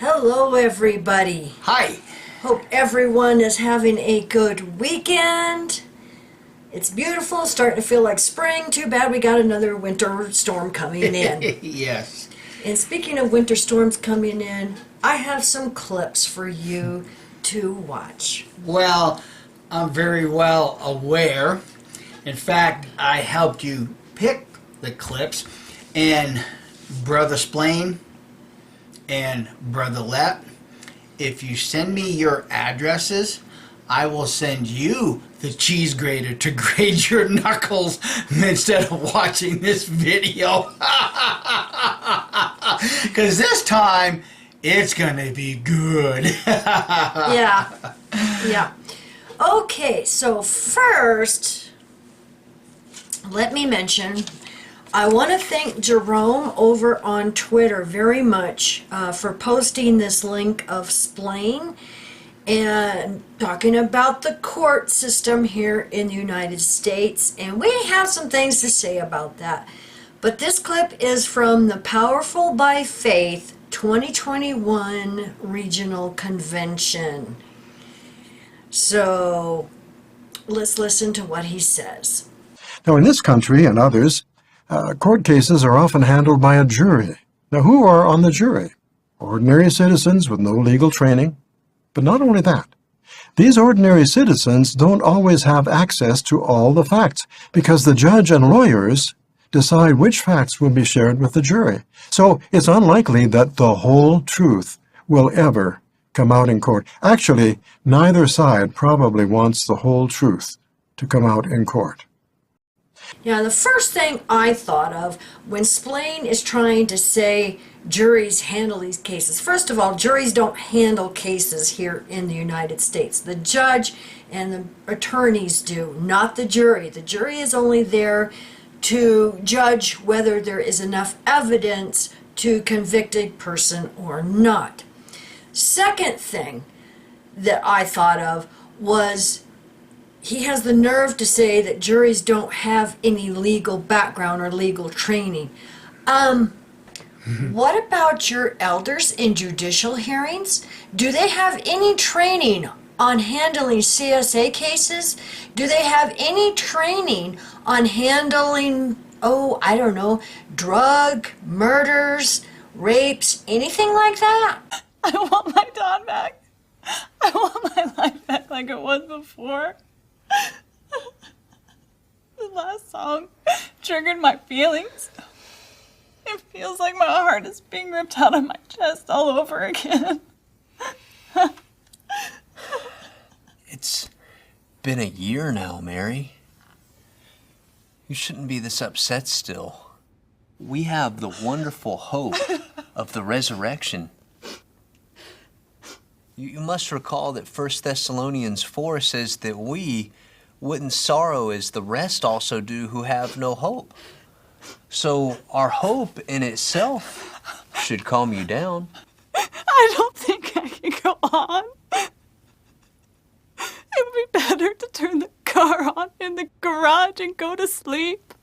Hello, everybody. Hi. Hope everyone is having a good weekend. It's beautiful, starting to feel like spring. Too bad we got another winter storm coming in. Yes. And speaking of winter storms coming in, I have some clips for you to watch. Well, I'm very well aware. In fact, I helped you pick the clips, and Brother Splain and Brother Let, if you send me your addresses, I will send you the cheese grater to grate your knuckles instead of watching this video. Because this time, it's going to be good. Yeah. Okay, so first, let me mention, I want to thank Jerome over on Twitter very much for posting this link of Splain and talking about the court system here in the United States. And we have some things to say about that. But this clip is from the Powerful by Faith 2021 Regional Convention. So let's listen to what he says. Now, in this country and others, court cases are often handled by a jury. Now, who are on the jury? Ordinary citizens with no legal training. But not only that, these ordinary citizens don't always have access to all the facts because the judge and lawyers decide which facts will be shared with the jury. So it's unlikely that the whole truth will ever come out in court. Actually, neither side probably wants the whole truth to come out in court. Now, the first thing I thought of when Splain is trying to say juries handle these cases, first of all, juries don't handle cases here in the United States. The judge and the attorneys do, not the jury. The jury is only there to judge whether there is enough evidence to convict a person or not. Second thing that I thought of was he has the nerve to say that juries don't have any legal background or legal training. What about your elders in judicial hearings? Do they have any training on handling CSA cases? Do they have any training on handling, drug, murders, rapes, anything like that? I want my Don back. I want my life back like it was before. The last song triggered my feelings. It feels like my heart is being ripped out of my chest all over again. It's been a year now, Mary. You shouldn't be this upset still. We have the wonderful hope of the resurrection. You must recall that 1 Thessalonians 4 says that we wouldn't sorrow as the rest also do who have no hope. So our hope in itself should calm you down. I don't think I can go on. It would be better to turn the car on in the garage and go to sleep.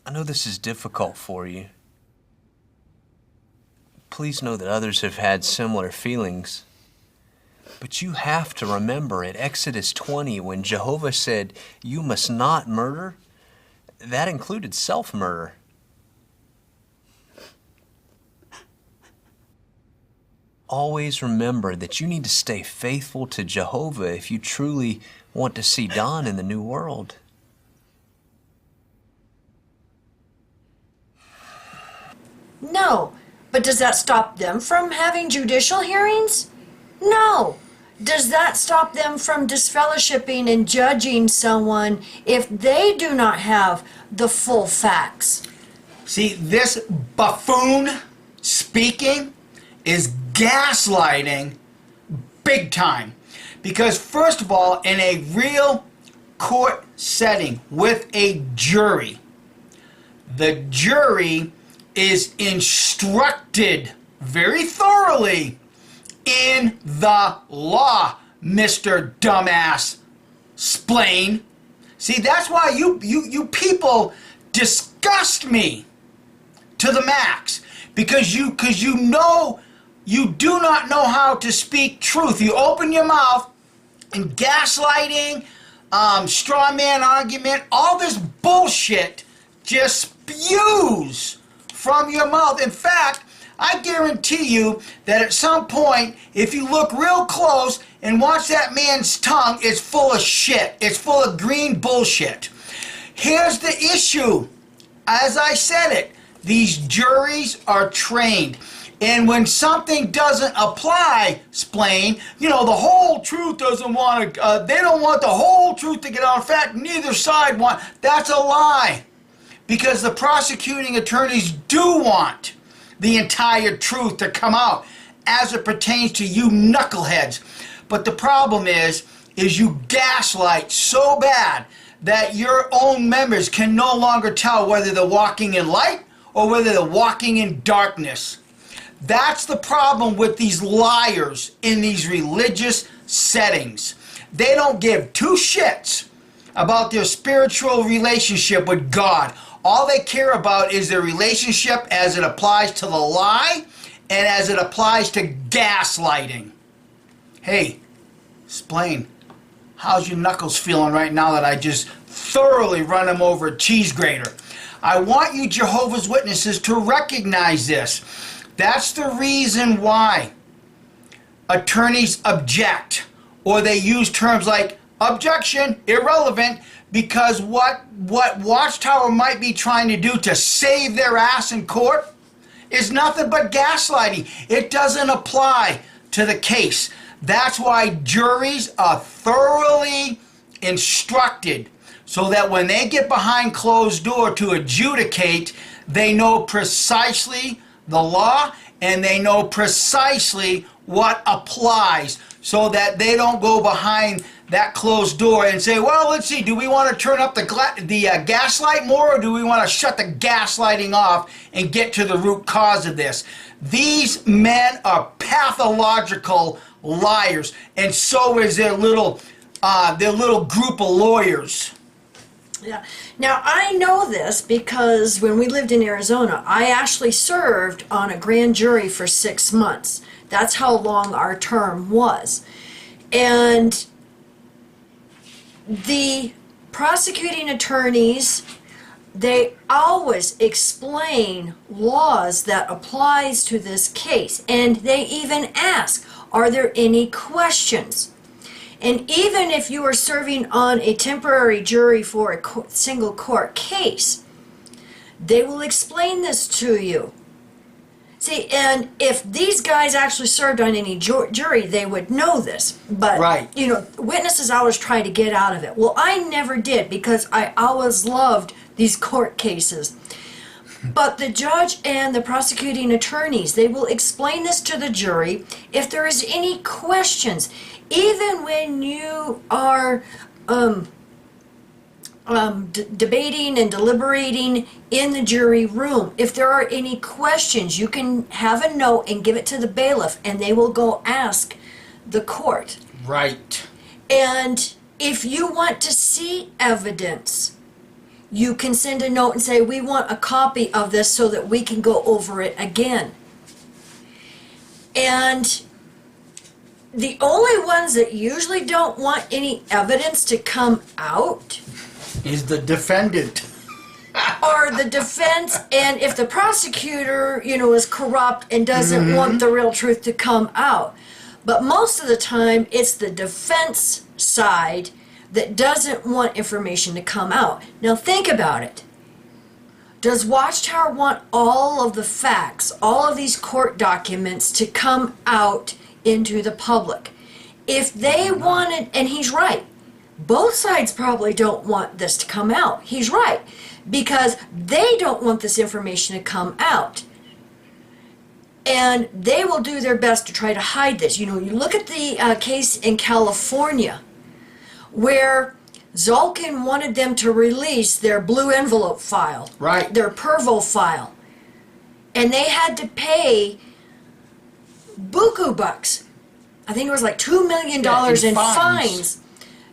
I know this is difficult for you. Please know that others have had similar feelings. But you have to remember at Exodus 20, when Jehovah said, "You must not murder," that included self-murder. Always remember that you need to stay faithful to Jehovah if you truly want to see Don in the new world. No, but does that stop them from having judicial hearings? No. Does that stop them from disfellowshipping and judging someone if they do not have the full facts? See, this buffoon speaking is gaslighting big time. Because first of all, in a real court setting with a jury, the jury is instructed very thoroughly in the law, Mr. Dumbass Splain. See, that's why you people disgust me to the max. because you know you do not know how to speak truth. You open your mouth and gaslighting, straw man argument, all this bullshit just spews from your mouth. In fact, I guarantee you that at some point, if you look real close and watch that man's tongue, it's full of shit. It's full of green bullshit. Here's the issue. As I said it, these juries are trained. And when something doesn't apply, Splain, you know, the whole truth doesn't want to, they don't want the whole truth to get out. In fact, neither side want, that's a lie. Because the prosecuting attorneys do want the entire truth to come out as it pertains to you knuckleheads. But the problem is you gaslight so bad that your own members can no longer tell whether they're walking in light or whether they're walking in darkness. That's the problem with these liars in these religious settings. They don't give two shits about their spiritual relationship with God. All they care about is their relationship as it applies to the lie and as it applies to gaslighting. Hey, Splain, how's your knuckles feeling right now that I just thoroughly run them over a cheese grater? I want you Jehovah's Witnesses to recognize this. That's the reason why attorneys object, or they use terms like objection, irrelevant, because what Watchtower might be trying to do to save their ass in court is nothing but gaslighting. It doesn't apply to the case. That's why juries are thoroughly instructed so that when they get behind closed door to adjudicate, they know precisely the law and they know precisely what applies, so that they don't go behind that closed door and say, well, let's see, do we want to turn up the gaslight more, or do we want to shut the gaslighting off and get to the root cause of this? These men are pathological liars, and so is their little group of lawyers. Yeah. Now, I know this because when we lived in Arizona, I actually served on a grand jury for 6 months. That's how long our term was. And the prosecuting attorneys, they always explain laws that applies to this case. And they even ask, are there any questions? And even if you are serving on a temporary jury for a single court case, they will explain this to you. See, and if these guys actually served on any jury, they would know this. But, right. You know, witnesses always try to get out of it. Well, I never did, because I always loved these court cases. But the judge and the prosecuting attorneys, they will explain this to the jury. If there is any questions, even when you are debating and deliberating in the jury room, if there are any questions, you can have a note and give it to the bailiff, and they will go ask the court. Right. And if you want to see evidence, you can send a note and say, we want a copy of this so that we can go over it again. And the only ones that usually don't want any evidence to come out is the defendant. Or the defense, and if the prosecutor, you know, is corrupt and doesn't want the real truth to come out. But most of the time, it's the defense side that doesn't want information to come out. Now think about it. Does Watchtower want all of the facts, all of these court documents to come out into the public? If they wanted, and he's right, both sides probably don't want this to come out. He's right, because they don't want this information to come out. And they will do their best to try to hide this. You know, you look at the case in California where Zolkin wanted them to release their blue envelope file, right, their Pervo file. And they had to pay buku bucks. I think it was like $2 million in fines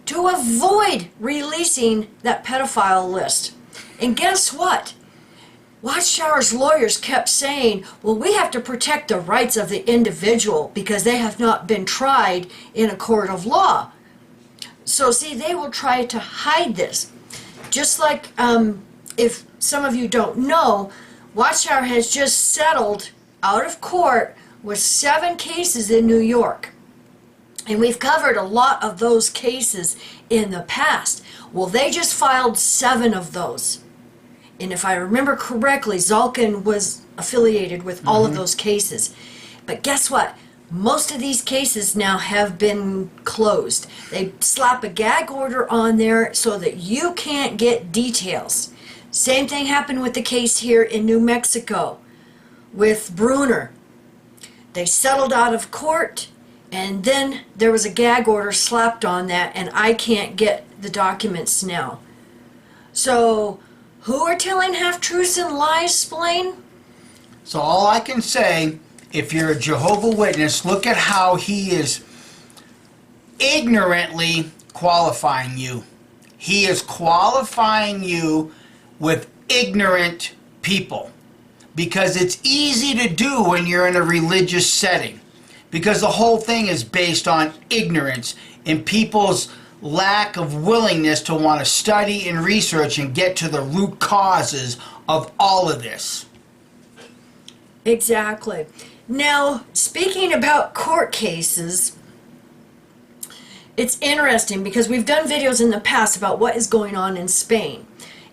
to avoid releasing that pedophile list. And guess what? Watchtower's lawyers kept saying, well, we have to protect the rights of the individual because they have not been tried in a court of law. So see, they will try to hide this. Just like, if some of you don't know, Watchtower has just settled out of court with 7 cases in New York. And we've covered a lot of those cases in the past. Well, they just filed 7 of those. And if I remember correctly, Zalkin was affiliated with all of those cases. But guess what? Most of these cases now have been closed. They slap a gag order on there so that you can't get details. Same thing happened with the case here in New Mexico with Bruner. They settled out of court, and then there was a gag order slapped on that, and I can't get the documents now. So, who are telling half-truths and lies, Splain? So all I can say, if you're a Jehovah's Witness, look at how he is ignorantly qualifying you. He is qualifying you with ignorant people. Because it's easy to do when you're in a religious setting. Because the whole thing is based on ignorance and people's lack of willingness to want to study and research and get to the root causes of all of this. Exactly. Now, speaking about court cases, it's interesting because we've done videos in the past about what is going on in Spain.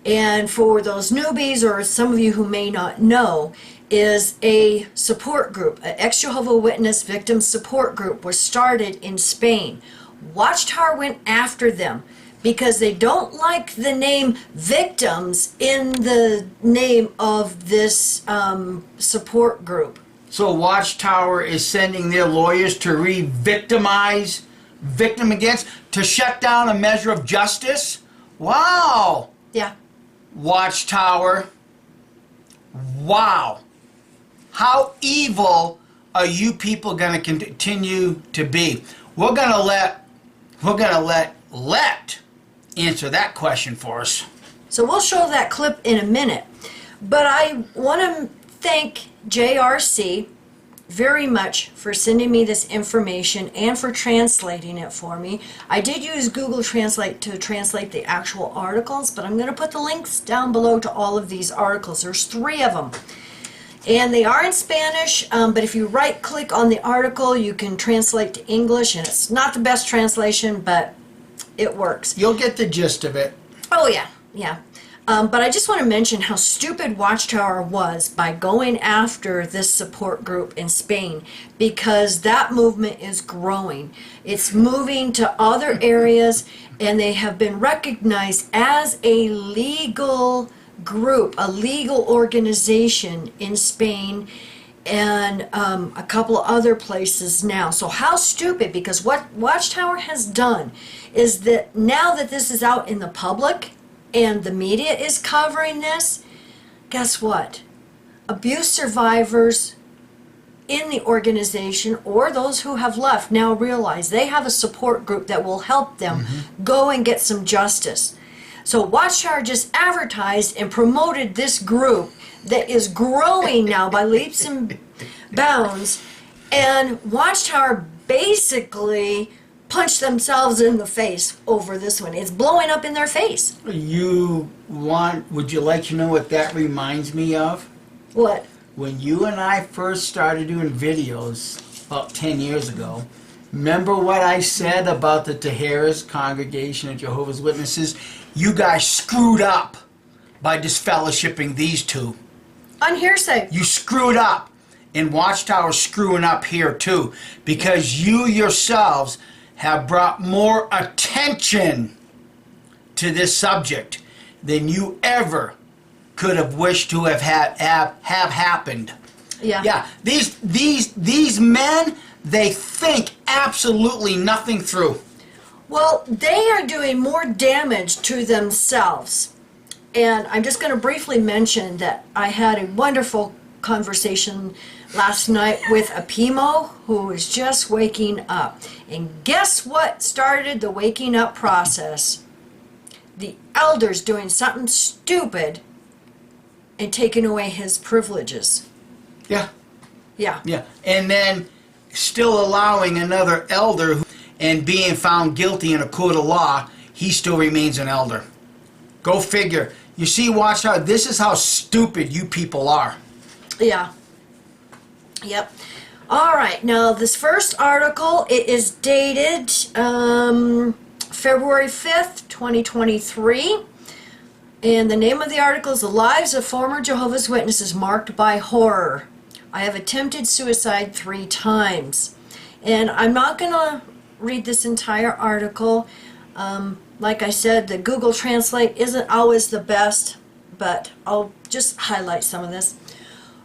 And for those newbies or some of you who may not know, is a support group, an ex-Jehovah's Witness victim support group was started in Spain. Watchtower went after them because they don't like the name victims in the name of this support group. So Watchtower is sending their lawyers to re-victimize victim against, to shut down a measure of justice? Wow! Yeah. Watchtower. Wow. How evil are you people going to continue to be? We're going to let answer that question for us. So we'll show that clip in a minute. But I want to thank JRC very much for sending me this information and for translating it for me. I did use Google Translate to translate the actual articles, but I'm going to put the links down below to all of these articles. There's 3 of them. And they are in Spanish, but if you right-click on the article, you can translate to English, and it's not the best translation, but it works. You'll get the gist of it. Oh, yeah, yeah. But I just want to mention how stupid Watchtower was by going after this support group in Spain, because that movement is growing. It's moving to other areas, and they have been recognized as a legal group, a legal organization in Spain and a couple of other places now. So how stupid, because what Watchtower has done is that now that this is out in the public and the media is covering this, guess what? Abuse survivors in the organization or those who have left now realize they have a support group that will help them go and get some justice. So Watchtower just advertised and promoted this group that is growing now by leaps and bounds, and Watchtower basically punched themselves in the face over this one. It's blowing up in their face. Would you like to know what that reminds me of? What? When you and I first started doing videos about 10 years ago, remember what I said about the Tijeras congregation of Jehovah's Witnesses? You guys screwed up by disfellowshipping these two. On hearsay. You screwed up. And Watchtower's screwing up here too, because you yourselves have brought more attention to this subject than you ever could have wished to have happened. Yeah. Yeah. These men, they think absolutely nothing through. Well, they are doing more damage to themselves. And I'm just going to briefly mention that I had a wonderful conversation last night with a Pimo who is just waking up. And guess what started the waking up process? The elders doing something stupid and taking away his privileges. Yeah. Yeah. Yeah. And then still allowing another elder and being found guilty in a court of law, he still remains an elder. Go figure. You see, Watchtower, this is how stupid you people are. Yeah. Yep. All right. Now, this first article, it is dated February 5th, 2023. And the name of the article is The Lives of Former Jehovah's Witnesses Marked by Horror. I have attempted suicide 3 times. And I'm not going to read this entire article. Like I said, the Google Translate isn't always the best, but I'll just highlight some of this.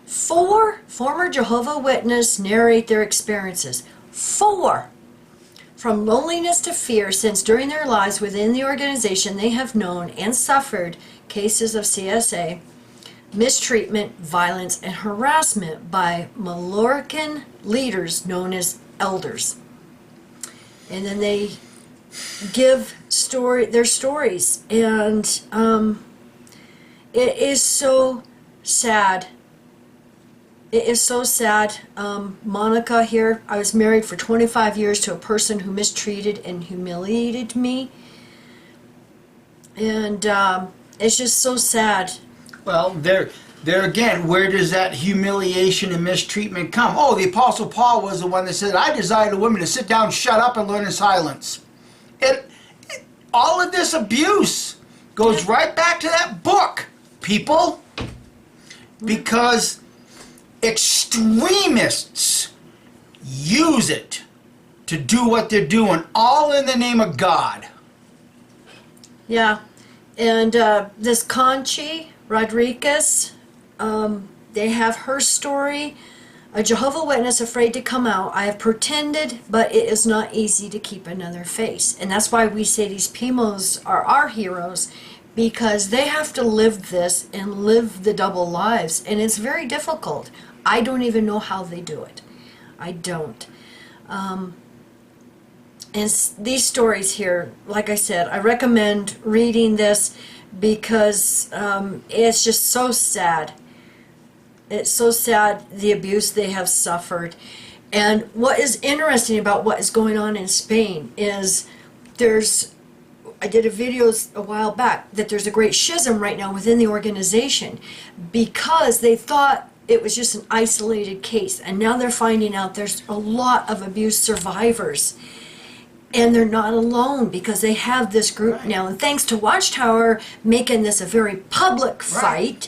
4 former Jehovah's Witnesses narrate their experiences. 4. From loneliness to fear, since during their lives within the organization they have known and suffered cases of CSA, mistreatment, violence, and harassment by Mallorcan leaders known as elders. And then they give their stories, and it is so sad. It is so sad. Monica here, I was married for 25 years to a person who mistreated and humiliated me. And it's just so sad. Well, there again, where does that humiliation and mistreatment come? Oh, the Apostle Paul was the one that said, I desired a woman to sit down, shut up, and learn in silence. All of this abuse goes right back to that book, people. Because extremists use it to do what they're doing, all in the name of God. Yeah. And this Conchi Rodriguez, they have her story. A Jehovah's Witness afraid to come out. I have pretended, but it is not easy to keep another face. And that's why we say these PIMOs are our heroes, because they have to live this and live the double lives. And it's very difficult. I don't even know how they do it. I don't. And these stories here, like I said, I recommend reading this because it's just so sad. It's so sad, the abuse they have suffered. And what is interesting about what is going on in Spain is I did a video a while back that there's a great schism right now within the organization because they thought it was just an isolated case. And now they're finding out there's a lot of abuse survivors. And they're not alone because they have this group now. And thanks to Watchtower making this a very public fight,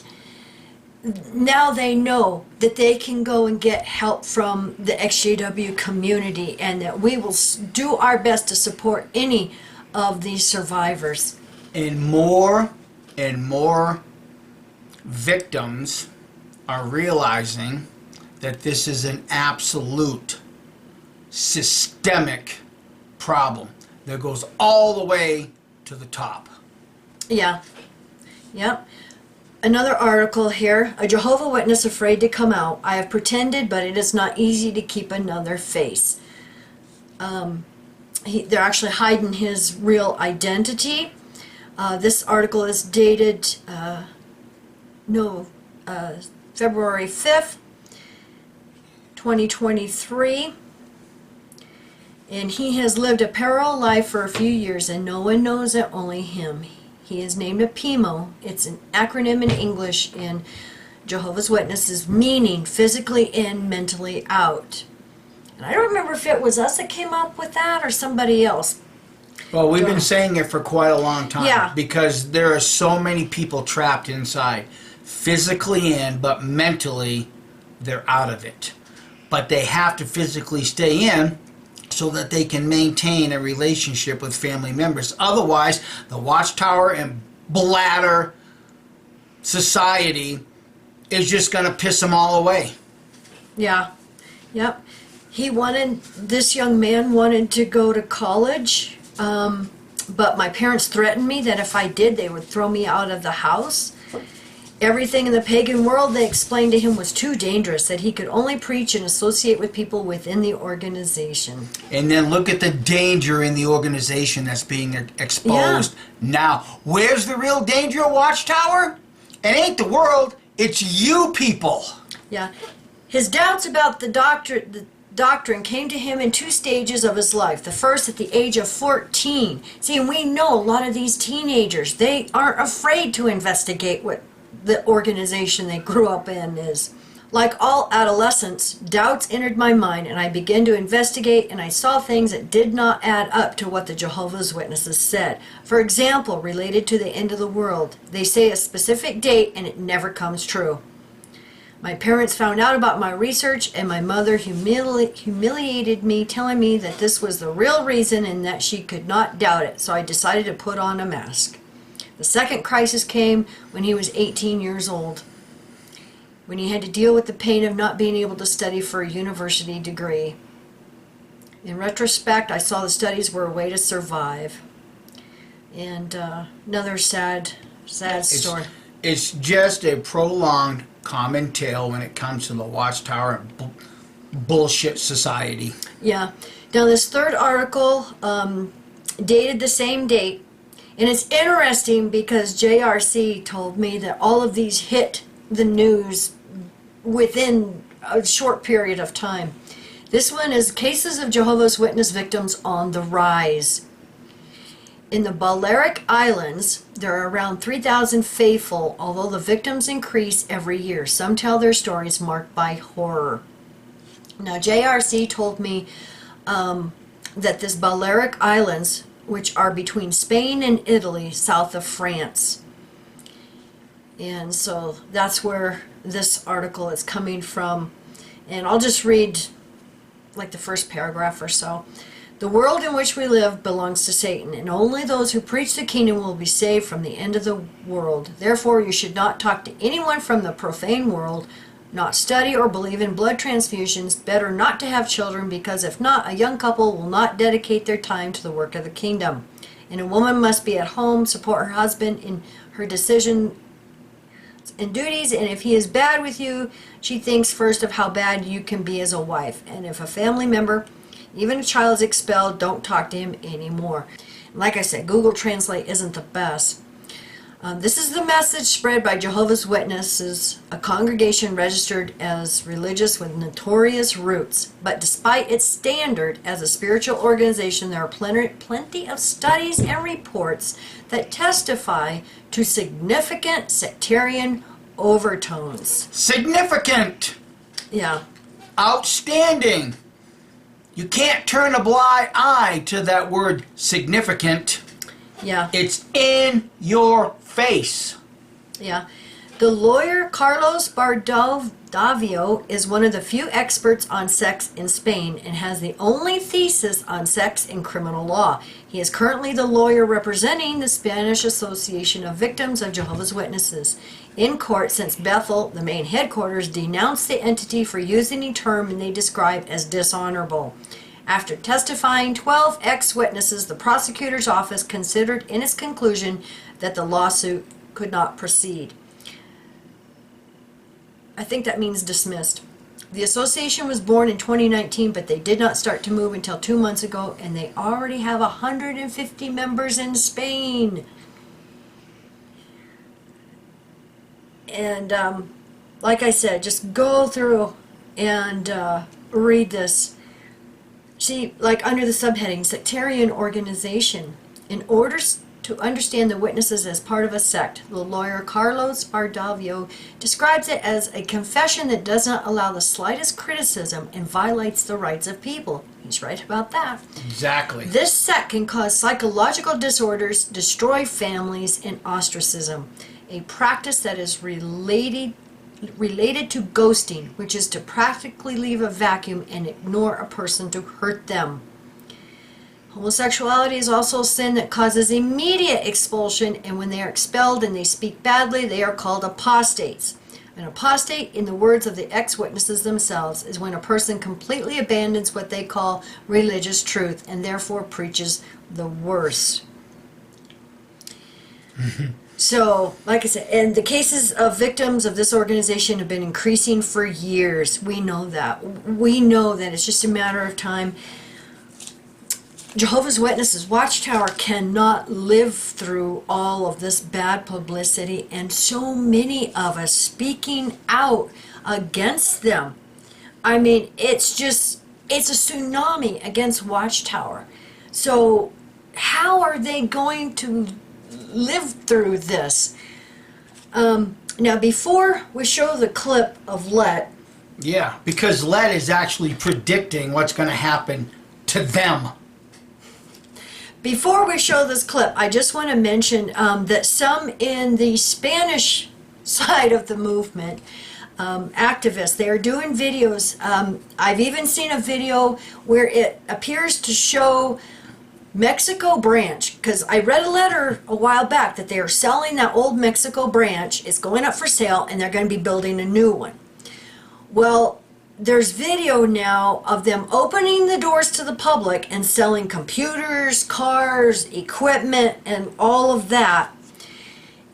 now they know that they can go and get help from the XJW community, and that we will do our best to support any of these survivors. And more victims are realizing that this is an absolute systemic problem that goes all the way to the top. Yeah. Yep. Another article here. A Jehovah's Witness afraid to come out. I have pretended, but it is not easy to keep another face. They're actually hiding his real identity. This article is dated February 5th, 2023. And he has lived a parallel life for a few years, and no one knows it, only him. He is named a PIMO. It's an acronym in English in Jehovah's Witnesses, meaning physically in, mentally out. And I don't remember if it was us that came up with that or somebody else. Well, we've been saying it for quite a long time. Yeah. Because there are so many people trapped inside. Physically in, but mentally they're out of it. But they have to physically stay in so that they can maintain a relationship with family members. Otherwise, the Watchtower and bladder society is just going to piss them all away. Yeah. Yep. This young man wanted to go to college, but my parents threatened me that if I did, they would throw me out of the house. Everything in the pagan world, they explained to him, was too dangerous, that he could only preach and associate with people within the organization. And then look at the danger in the organization that's being exposed now. Where's the real danger of Watchtower? It ain't the world, It's you people. Yeah. His doubts about the doctrine came to him in two stages of his life. The first at the age of 14. See, and we know a lot of these teenagers, they aren't afraid to investigate what the organization they grew up in is. Like all adolescents, doubts entered my mind, and I began to investigate, and I saw things that did not add up to what the Jehovah's Witnesses said. For example, related to the end of the world, they say a specific date, and it never comes true. My parents found out about my research, and my mother humiliated me, telling me that this was the real reason and that she could not doubt it, so I decided to put on a mask. The second crisis came when he was 18 years old, when he had to deal with the pain of not being able to study for a university degree. In retrospect, I saw the studies were a way to survive. And another sad story. It's just a prolonged common tale when it comes to the Watchtower and bullshit society. Yeah. Now this third article dated the same date, and it's interesting because JRC told me that all of these hit the news within a short period of time. This one is Cases of Jehovah's Witness Victims on the Rise. In the Balearic Islands, there are around 3,000 faithful, although the victims increase every year. Some tell their stories marked by horror. Now, JRC told me that this Balearic Islands, which are between Spain and Italy, south of France. And so that's where this article is coming from. And I'll just read like the first paragraph or so. The world in which we live belongs to Satan, and only those who preach the kingdom will be saved from the end of the world. Therefore, you should not talk to anyone from the profane world, not study or believe in blood transfusions, better not to have children, because if not, a young couple will not dedicate their time to the work of the kingdom. And a woman must be at home, support her husband in her decision and duties, and if he is bad with you, she thinks first of how bad you can be as a wife. And if a family member, even a child, is expelled, don't talk to him anymore. Like I said, Google Translate isn't the best. This is the message spread by Jehovah's Witnesses, a congregation registered as religious with notorious roots. But despite its standard as a spiritual organization, there are plenty of studies and reports that testify to significant sectarian overtones. Significant! Yeah. Outstanding! You can't turn a blind eye to that word significant. Yeah. It's in your face. Yeah. The lawyer Carlos Bardavio is one of the few experts on sex in Spain and has the only thesis on sex in criminal law. He is currently the lawyer representing the Spanish Association of Victims of Jehovah's Witnesses in court since Bethel, the main headquarters, denounced the entity for using a term they describe as dishonorable. After testifying 12 ex-witnesses, the prosecutor's office considered in its conclusion that the lawsuit could not proceed. I think that means dismissed. The association was born in 2019, but they did not start to move until 2 months ago, and they already have 150 members in Spain. And like I said, just go through and read this. See, like under the subheading, sectarian organization. In order to understand the witnesses as part of a sect, the lawyer Carlos Bardavio describes it as a confession that does not allow the slightest criticism and violates the rights of people. He's right about that. Exactly. This sect can cause psychological disorders, destroy families, and ostracism, a practice that is related to ghosting, which is to practically leave a vacuum and ignore a person to hurt them. Homosexuality is also a sin that causes immediate expulsion, and when they are expelled and they speak badly, they are called apostates. An apostate, in the words of the ex-witnesses themselves, is when a person completely abandons what they call religious truth and therefore preaches the worst. So, like I said, and the cases of victims of this organization have been increasing for years. We know that. We know that it's just a matter of time. Jehovah's Witnesses, Watchtower cannot live through all of this bad publicity and so many of us speaking out against them. I mean, it's a tsunami against Watchtower. So how are they going to live through this? Now, before we show the clip of Let, Yeah, because Let is actually predicting what's going to happen to them. before we show this clip, I just want to mention that some in the Spanish side of the movement, activists, they are doing videos. I've even seen a video where it appears to show Mexico branch, because I read a letter a while back that they are selling that old Mexico branch. It's going up for sale and they're going to be building a new one. Well, there's video now of them opening the doors to the public and selling computers, cars, equipment, and all of that.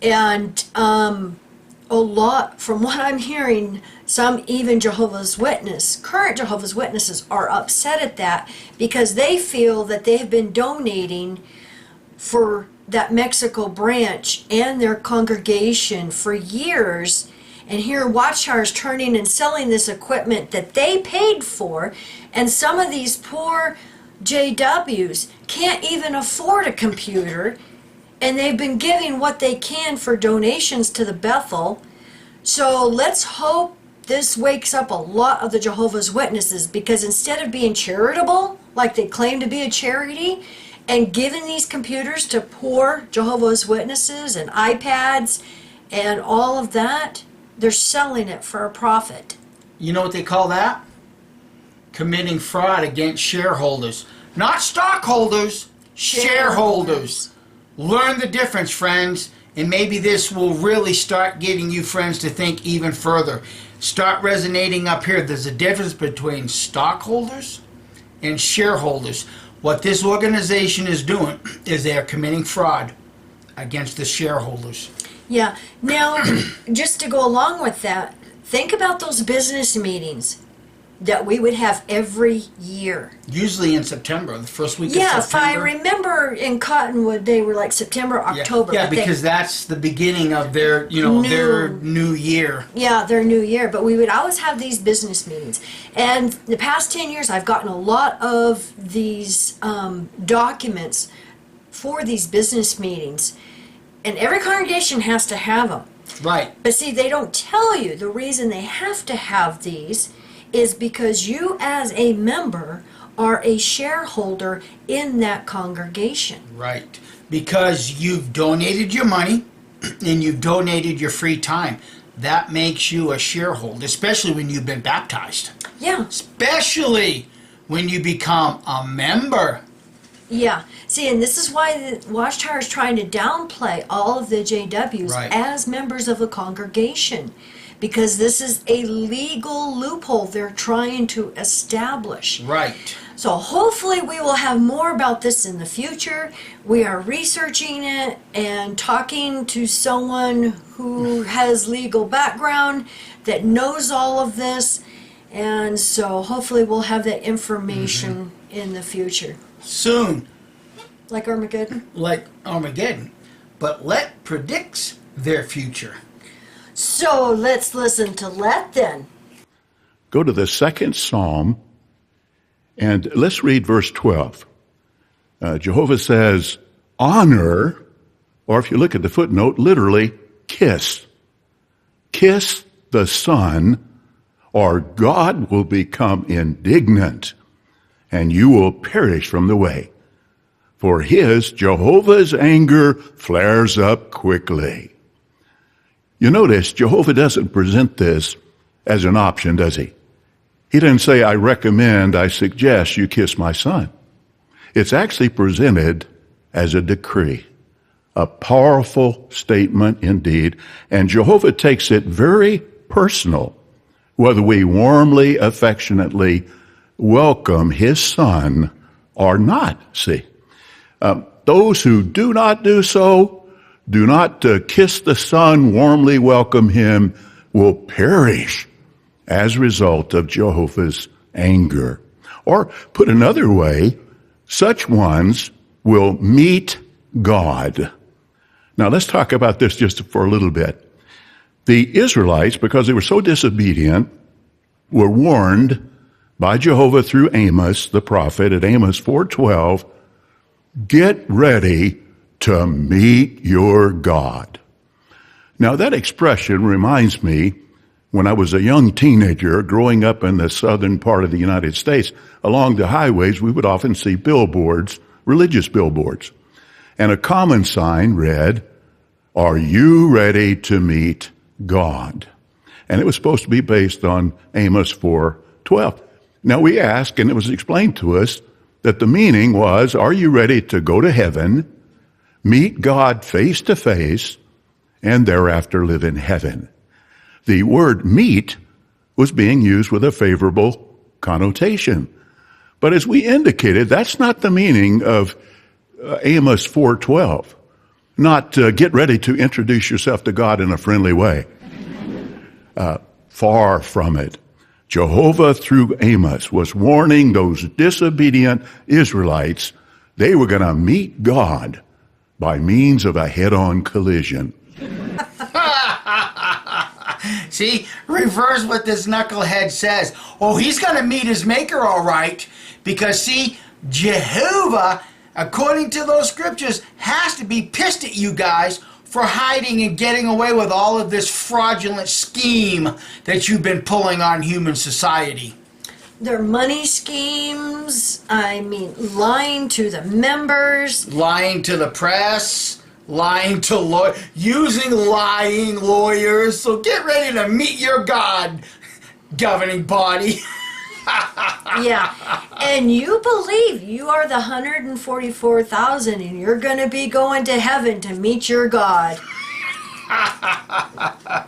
And a lot, from what I'm hearing, some even current Jehovah's Witnesses are upset at that because they feel that they have been donating for that Mexico branch and their congregation for years. And here Watchtower is turning and selling this equipment that they paid for, and some of these poor JWs can't even afford a computer, and they've been giving what they can for donations to the Bethel. So let's hope this wakes up a lot of the Jehovah's Witnesses, because instead of being charitable, like they claim to be a charity, and giving these computers to poor Jehovah's Witnesses and iPads and all of that, they're selling it for a profit. You know what they call that? Committing fraud against shareholders. Not stockholders, shareholders. Learn the difference, friends, and maybe this will really start getting you friends to think even further. Start resonating up here. There's a difference between stockholders and shareholders. What this organization is doing is they are committing fraud against the shareholders. Yeah. Now, just to go along with that, think about those business meetings that we would have every year. Usually in September, the first week Yeah, of if I September. remember in Cottonwood, they were like September, October. Yeah, but they- because that's the beginning of their, their new year. Yeah, their new year. But we would always have these business meetings. And the past 10 years, I've gotten a lot of these documents for these business meetings. And every congregation has to have them. Right. But see, they don't tell you the reason they have to have these is because you as a member are a shareholder in that congregation. Right. Because you've donated your money and you've donated your free time. That makes you a shareholder, especially when you've been baptized. Yeah. Especially when you become a member. Yeah. See, and this is why the Watchtower is trying to downplay all of the JWs Right. as members of the congregation, because this is a legal loophole they're trying to establish. Right. So hopefully we will have more about this in the future. We are researching it and talking to someone who has legal background that knows all of this. And so hopefully we'll have that information in the future. Soon, Like Armageddon? like Armageddon. But Let predicts their future. So let's listen to Let then. Go to the second Psalm, and let's read verse 12. Jehovah says, honor, or if you look at the footnote, literally, kiss. Kiss the Son, or God will become indignant, and you will perish from the way. For Jehovah's anger flares up quickly. You notice Jehovah doesn't present this as an option, does he? He didn't say, I recommend, I suggest you kiss my son. It's actually presented as a decree, a powerful statement indeed, and Jehovah takes it very personal, whether we warmly, affectionately welcome his son or not. See, those who do not do so, do not kiss the Son, warmly welcome him, will perish as a result of Jehovah's anger. Or put another way, such ones will meet God. Now let's talk about this just for a little bit. The Israelites, because they were so disobedient, were warned by Jehovah through Amos, the prophet, at Amos 4:12, get ready to meet your God. Now that expression reminds me when I was a young teenager growing up in the southern part of the United States. Along the highways, we would often see billboards, religious billboards. And a common sign read, are you ready to meet God? And it was supposed to be based on Amos 4:12. Now we asked, and it was explained to us, that the meaning was, are you ready to go to heaven, meet God face to face, and thereafter live in heaven? The word meet was being used with a favorable connotation. But as we indicated, that's not the meaning of Amos 4:12. Not get ready to introduce yourself to God in a friendly way. Far from it. Jehovah, through Amos, was warning those disobedient Israelites they were going to meet God by means of a head-on collision. See, reverse what this knucklehead says. Oh, he's going to meet his maker all right. Because, see, Jehovah, according to those scriptures, has to be pissed at you guys for hiding and getting away with all of this fraudulent scheme that you've been pulling on human society. Their money schemes, lying to the members. Lying to the press, lying to lawyers, using lying lawyers. So get ready to meet your God, governing body. Yeah, and you believe you are the 144,000 and you're going to be going to heaven to meet your God. I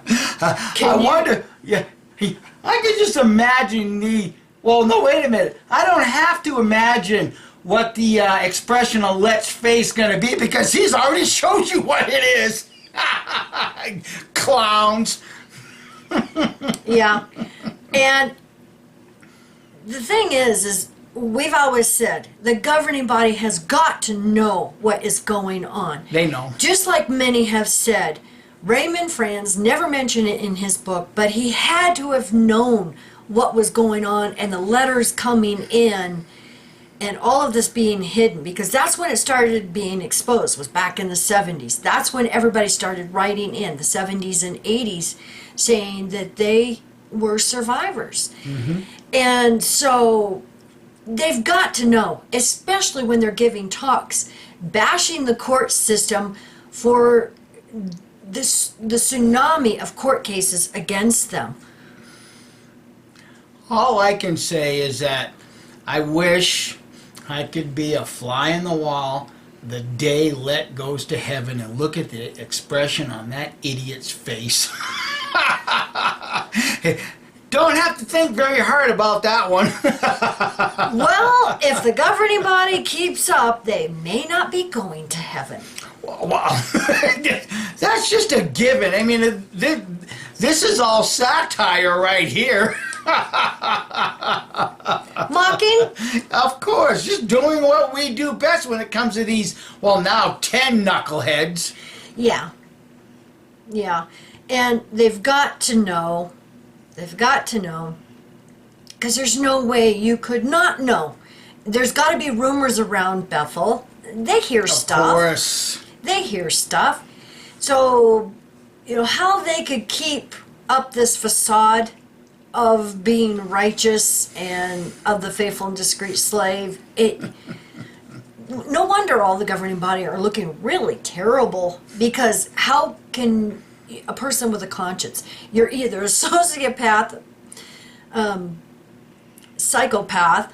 wonder, yeah, I could just imagine well, no, wait a minute. I don't have to imagine what the expression on Let's Face going to be because he's already showed you what it is. Clowns. Yeah, and the thing is we've always said the governing body has got to know what is going on. They know. Just like many have said, Raymond Franz never mentioned it in his book, but he had to have known what was going on and the letters coming in and all of this being hidden, because that's when it started being exposed, was back in the 70s. That's when everybody started writing in, the 70s and 80s, saying that they were survivors. Mm-hmm. And so they've got to know, especially when they're giving talks, bashing the court system for the tsunami of court cases against them. All I can say is that I wish I could be a fly in the wall the day Let goes to heaven and look at the expression on that idiot's face. Don't have to think very hard about that one. Well, if the governing body keeps up, they may not be going to heaven. Well, that's just a given. I mean, this is all satire right here. Mocking? Of course, just doing what we do best when it comes to these, well, now 10 knuckleheads. Yeah. Yeah. And they've got to know, because there's no way you could not know. There's got to be rumors around Bethel. They hear stuff. Of course. They hear stuff. So, how they could keep up this facade of being righteous and of the faithful and discreet slave, no wonder all the governing body are looking really terrible, because how can a person with a conscience, you're either a sociopath, psychopath,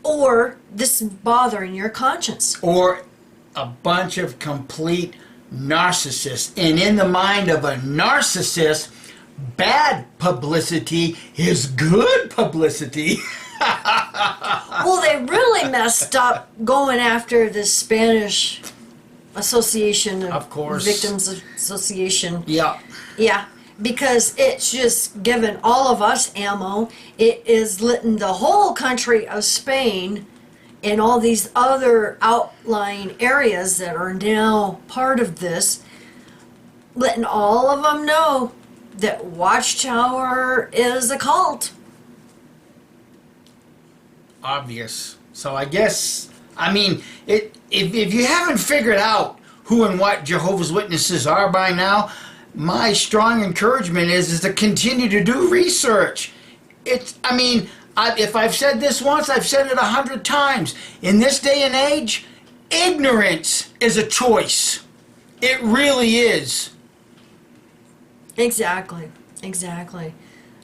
or this is bothering your conscience. Or a bunch of complete narcissists. And in the mind of a narcissist, bad publicity is good publicity. Well, they really messed up going after this Spanish Association Of course. Victims Association. Yeah. Yeah, because it's just given all of us ammo. It is letting the whole country of Spain in all these other outlying areas that are now part of this, letting all of them know that Watchtower is a cult. Obvious. So I guess, I mean, if you haven't figured out who and what Jehovah's Witnesses are by now, my strong encouragement is to continue to do research. If I've said this once, I've said it 100 times. In this day and age, ignorance is a choice. It really is. Exactly.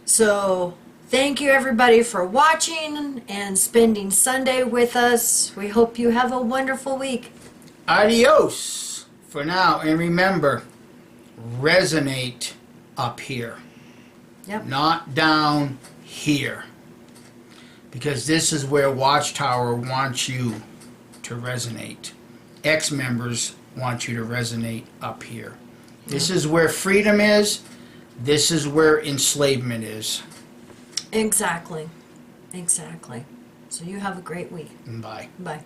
So, thank you everybody for watching and spending Sunday with us. We hope you have a wonderful week. Adios for now, and remember, resonate up here, Yep. not down here. Because this is where Watchtower wants you to resonate. Ex-members want you to resonate up here. This is where freedom is. This is where enslavement is. Exactly. So you have a great week. Bye. Bye.